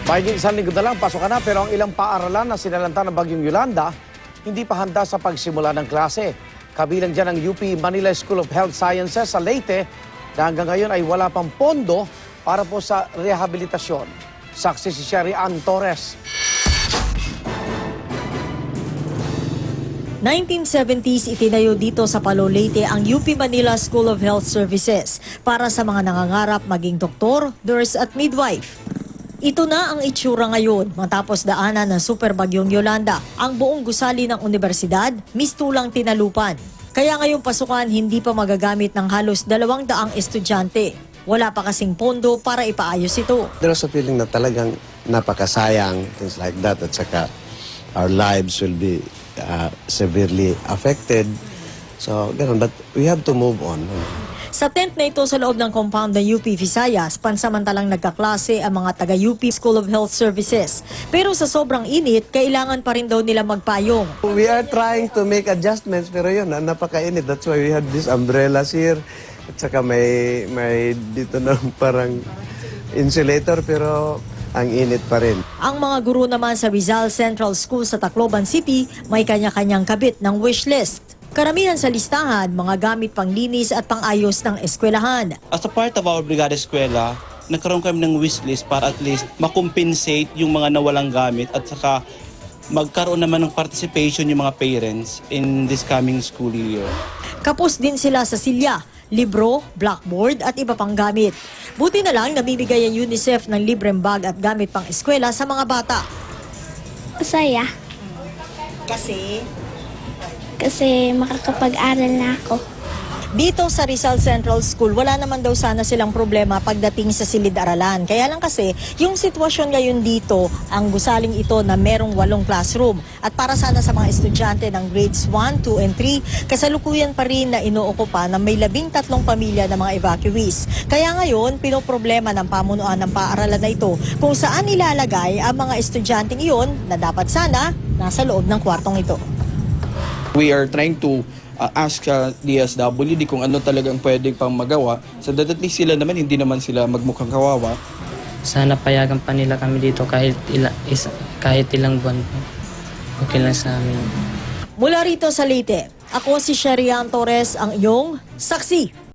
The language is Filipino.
Mahigit isang linggo na lang, pasok na, pero ang ilang paaralan na sinalanta ng Bagyong Yolanda, hindi pa handa sa pagsimula ng klase. Kabilang dyan ang UP Manila School of Health Sciences sa Leyte na hanggang ngayon ay wala pang pondo para po sa rehabilitasyon. Saksi si Sherry Ann Torres. 1970s itinayo dito sa Palo, Leyte ang UP Manila School of Health Services para sa mga nangangarap maging doktor, nurse at midwife. Ito na ang itsura ngayon matapos daanan ng Super Bagyong Yolanda. Ang buong gusali ng universidad, mistulang tinalupan. Kaya ngayong pasukan hindi pa magagamit ng halos 200 estudyante. Wala pa kasing pondo para ipaayos ito. There's a feeling na talagang napakasayang, things like that, at saka our lives will be severely affected. So, ganun. But we have to move on. Sa tent na ito sa loob ng compound ng UP Visayas, pansamantalang nagkaklase ang mga taga-UP School of Health Services. Pero sa sobrang init, kailangan pa rin daw nila magpayong. We are trying to make adjustments, pero yun, napakainit. That's why we have these umbrellas here. At saka may dito na parang insulator, pero ang init pa rin. Ang mga guro naman sa Rizal Central School sa Tacloban City, may kanya-kanyang kabit ng wish list. Karamihan sa listahan, mga gamit panglinis at pang-ayos ng eskwelahan. As a part of our Brigada Eskwela, nagkaroon kami ng wishlist para at least makompensate yung mga nawalang gamit at saka magkaroon naman ng participation yung mga parents in this coming school year. Kapos din sila sa silya, libro, blackboard at iba pang gamit. Buti na lang namimigay ang UNICEF ng libreng bag at gamit pang eskwela sa mga bata. Masaya. Kasi makakapag-aral na ako. Dito sa Rizal Central School, wala naman daw sana silang problema pagdating sa silid-aralan. Kaya lang kasi, yung sitwasyon ngayon dito, ang gusaling ito na merong 8 classroom. At para sana sa mga estudyante ng grades 1, 2, and 3, kasalukuyan pa rin na inuokupa ng may 13 pamilya ng mga evacuees. Kaya ngayon, pinoproblema ng pamunuan ng paaralan na ito kung saan ilalagay ang mga estudyanteng iyon na dapat sana nasa loob ng kwartong ito. We are trying to ask DSWD kung ano talagang pwedeng pang magawa so that at least sila naman hindi naman sila magmukhang kawawa. Sana payagan pa nila kami dito kahit ilang buwan po. Okay lang sa amin. Mula rito sa Leyte, ako si Sherry Ann Torres, ang iyong saksi.